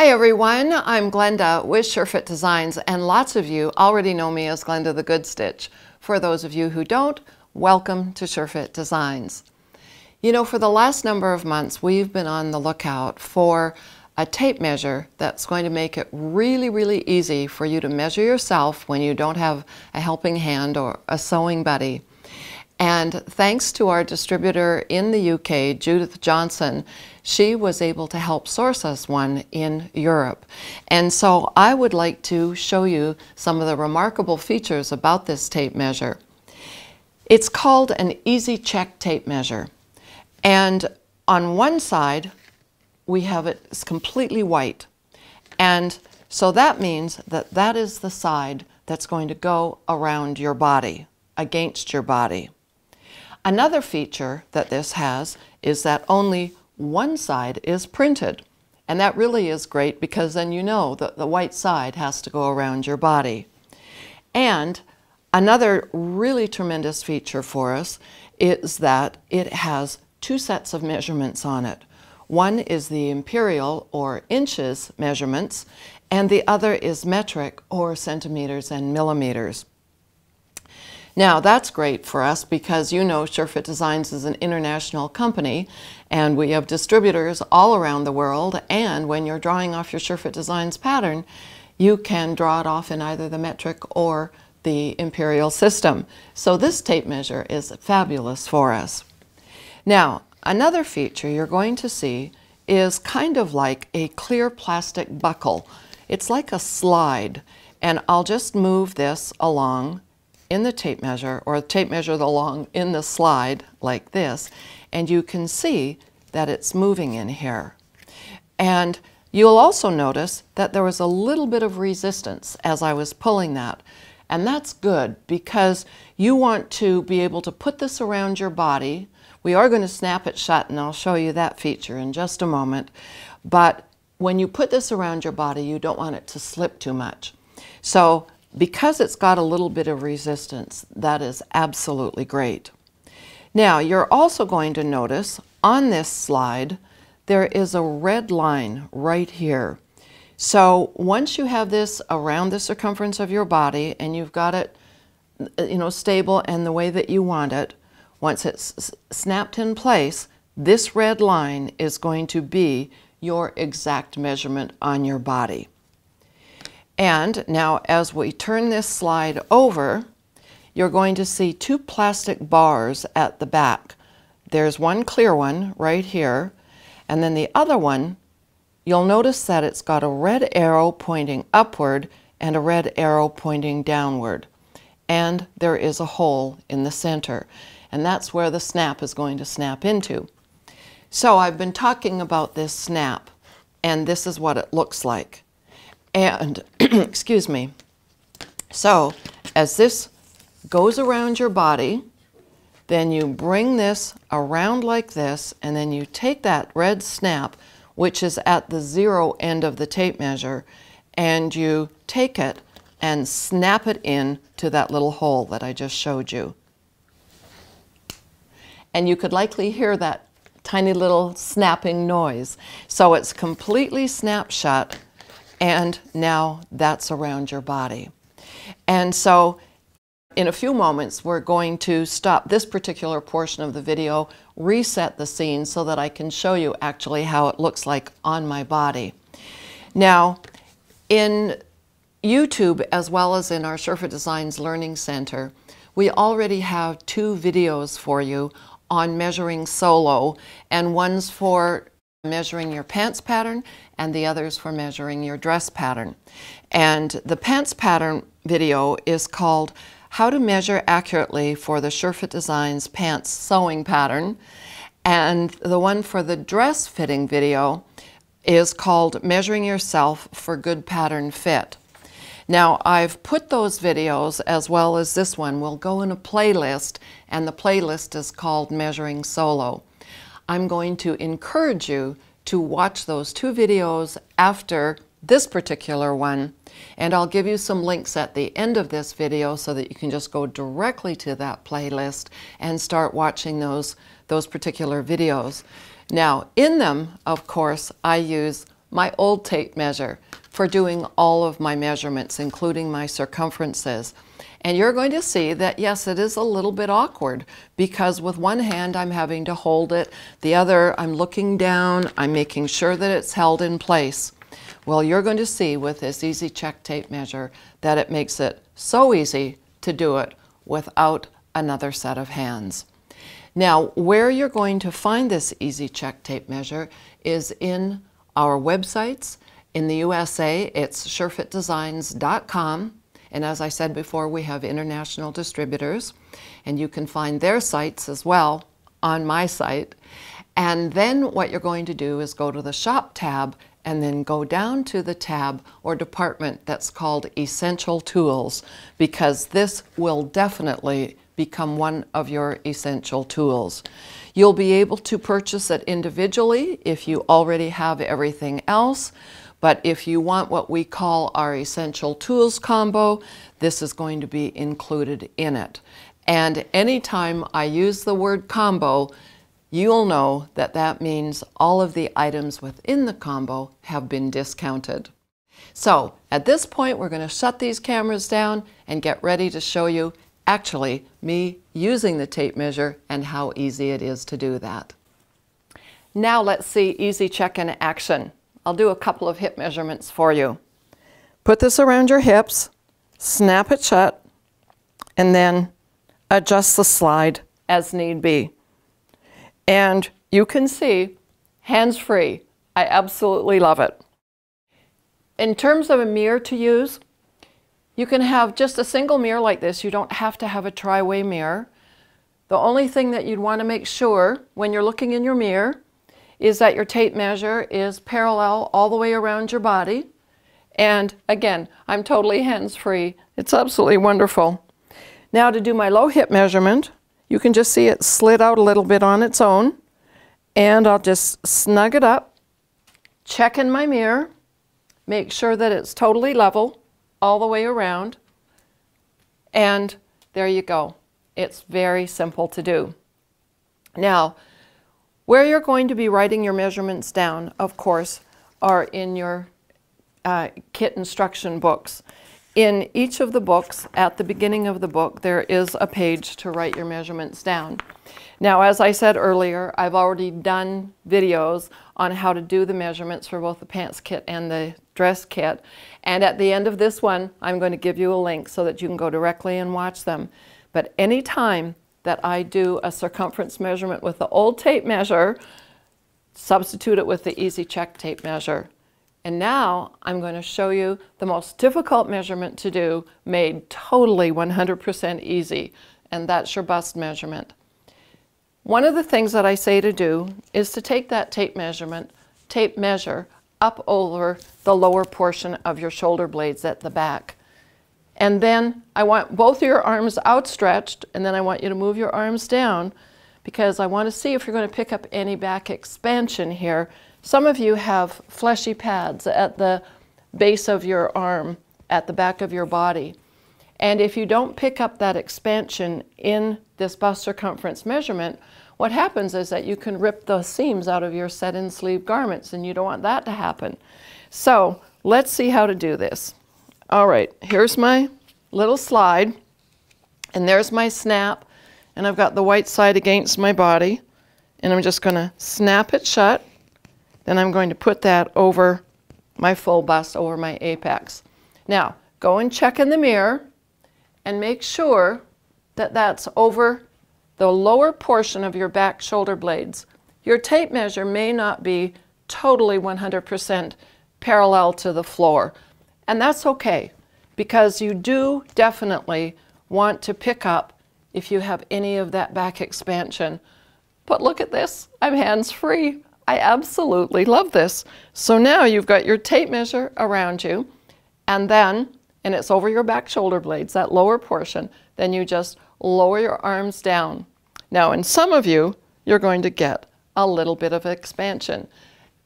Hi everyone, I'm Glenda with SureFit Designs, and lots of you already know me as Glenda the Good Stitch. For those of you who don't, welcome to SureFit Designs. You know, for the last number of months we've been on the lookout for a tape measure that's going to make it really easy for you to measure yourself when you don't have a helping hand or a sewing buddy. And thanks to our distributor in the UK, Judith Johnson, she was able to help source us one in Europe. And so I would like to show you some of the remarkable features about this tape measure. It's called an Easy Check tape measure. And on one side, we have it's completely white. And so that means that that is the side that's going to go around your body, against your body. Another feature that this has is that only one side is printed. And that really is great because then you know that the white side has to go around your body. And another really tremendous feature for us is that it has two sets of measurements on it. One is the imperial or inches measurements, and the other is metric or centimeters and millimeters. Now that's great for us because you know SureFit Designs is an international company and we have distributors all around the world, and when you're drawing off your SureFit Designs pattern, you can draw it off in either the metric or the imperial system. So this tape measure is fabulous for us. Now another feature you're going to see is kind of like a clear plastic buckle. It's like a slide, and I'll just move this along in the tape measure, or tape measure along in the slide like this, and you can see that it's moving in here. And you'll also notice that there was a little bit of resistance as I was pulling that. And that's good because you want to be able to put this around your body. We are going to snap it shut, and I'll show you that feature in just a moment. But when you put this around your body, you don't want it to slip too much. So because it's got a little bit of resistance, that is absolutely great. Now you're also going to notice on this slide there is a red line right here. So once you have this around the circumference of your body and you've got it, you know, stable and the way that you want it, once it's snapped in place, this red line is going to be your exact measurement on your body. And now as we turn this slide over, you're going to see two plastic bars at the back. There's one clear one right here, and then the other one, you'll notice that it's got a red arrow pointing upward and a red arrow pointing downward. And there is a hole in the center, and that's where the snap is going to snap into. So I've been talking about this snap, and this is what it looks like. And, excuse me, so as this goes around your body, then you bring this around like this, and then you take that red snap, which is at the zero end of the tape measure, and you take it and snap it in to that little hole that I just showed you. And you could likely hear that tiny little snapping noise. So it's completely snap shut. And now that's around your body. And so in a few moments we're going to stop this particular portion of the video, reset the scene so that I can show you actually how it looks like on my body. Now in YouTube as well as in our SureFit Designs Learning Center, we already have two videos for you on measuring solo, and one's for measuring your pants pattern and the others for measuring your dress pattern. And the pants pattern video is called How to Measure Accurately for the SureFit Designs Pants Sewing Pattern, and the one for the dress fitting video is called Measuring Yourself for Good Pattern Fit. Now I've put those videos, as well as this one, will go in a playlist, and the playlist is called Measuring Solo. I'm going to encourage you to watch those two videos after this particular one, and I'll give you some links at the end of this video so that you can just go directly to that playlist and start watching those particular videos. Now in them, of course, I use my old tape measure for doing all of my measurements, including my circumferences. And you're going to see that, yes, it is a little bit awkward because with one hand I'm having to hold it, the other I'm looking down, I'm making sure that it's held in place. Well, you're going to see with this Easy Check tape measure that it makes it so easy to do it without another set of hands. Now, where you're going to find this Easy Check tape measure is in our websites. In the USA, it's surefitdesigns.com. And as I said before, we have international distributors, and you can find their sites as well on my site. And then what you're going to do is go to the Shop tab and then go down to the tab or department that's called Essential Tools, because this will definitely become one of your essential tools. You'll be able to purchase it individually if you already have everything else. But if you want what we call our Essential Tools combo, this is going to be included in it. And anytime I use the word combo, you'll know that that means all of the items within the combo have been discounted. So at this point, we're going to shut these cameras down and get ready to show you actually me using the tape measure and how easy it is to do that. Now let's see Easy Check in action. I'll do a couple of hip measurements for you. Put this around your hips, snap it shut, and then adjust the slide as need be. And you can see, hands-free. I absolutely love it. In terms of a mirror to use, you can have just a single mirror like this. You don't have to have a tri-way mirror. The only thing that you'd want to make sure when you're looking in your mirror is that your tape measure is parallel all the way around your body. And again, I'm totally hands-free. It's absolutely wonderful. Now to do my low hip measurement, you can just see it slid out a little bit on its own. And I'll just snug it up, check in my mirror, make sure that it's totally level all the way around. And there you go. It's very simple to do. Now, where you're going to be writing your measurements down, of course, are in your kit instruction books. In each of the books, at the beginning of the book, there is a page to write your measurements down. Now, as I said earlier, I've already done videos on how to do the measurements for both the pants kit and the dress kit. And at the end of this one, I'm going to give you a link so that you can go directly and watch them. But anytime that I do a circumference measurement with the old tape measure, substitute it with the Easy Check tape measure. And now I'm going to show you the most difficult measurement to do, made totally 100% easy, and that's your bust measurement. One of the things that I say to do is to take that tape measure up over the lower portion of your shoulder blades at the back. And then I want both of your arms outstretched, and then I want you to move your arms down because I want to see if you're going to pick up any back expansion here. Some of you have fleshy pads at the base of your arm, at the back of your body. And if you don't pick up that expansion in this bust circumference measurement, what happens is that you can rip the seams out of your set-in sleeve garments, and you don't want that to happen. So let's see how to do this. All right, here's my little slide, and there's my snap, and I've got the white side against my body, and I'm just going to snap it shut. Then I'm going to put that over my full bust, over my apex. Now, go and check in the mirror and make sure that that's over the lower portion of your back shoulder blades. Your tape measure may not be totally 100% parallel to the floor, and that's okay, because you do definitely want to pick up if you have any of that back expansion. But look at this, I'm hands-free. I absolutely love this. So now you've got your tape measure around you, and it's over your back shoulder blades, that lower portion, then you just lower your arms down. Now in some of you, you're going to get a little bit of expansion,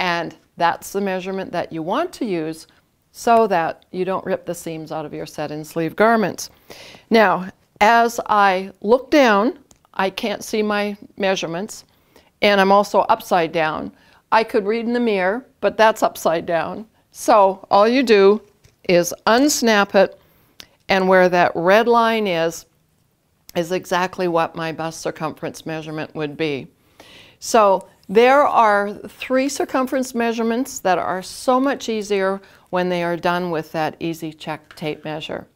and that's the measurement that you want to use so that you don't rip the seams out of your set-in sleeve garments. Now, as I look down, I can't see my measurements, and I'm also upside down. I could read in the mirror, but that's upside down. So all you do is unsnap it, and where that red line is exactly what my bust circumference measurement would be. So there are 3 circumference measurements that are so much easier when they are done with that Easy Check tape measure.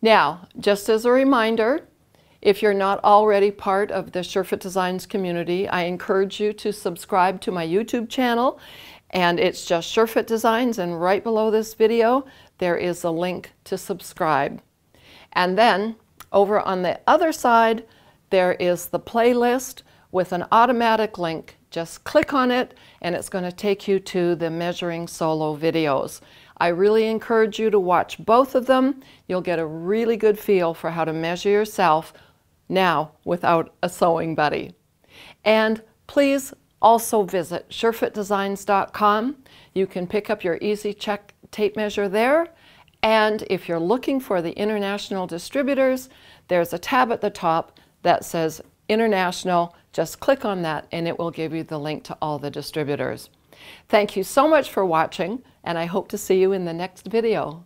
Now, just as a reminder, if you're not already part of the SureFit Designs community, I encourage you to subscribe to my YouTube channel, and it's just SureFit Designs, and right below this video there is a link to subscribe. And then over on the other side there is the playlist with an automatic link. Just click on it and it's going to take you to the measuring solo videos. I really encourage you to watch both of them. You'll get a really good feel for how to measure yourself now without a sewing buddy. And please also visit surefitdesigns.com. You can pick up your Easy Check tape measure there. And if you're looking for the international distributors, there's a tab at the top that says International. Just click on that and it will give you the link to all the distributors. Thank you so much for watching, and I hope to see you in the next video.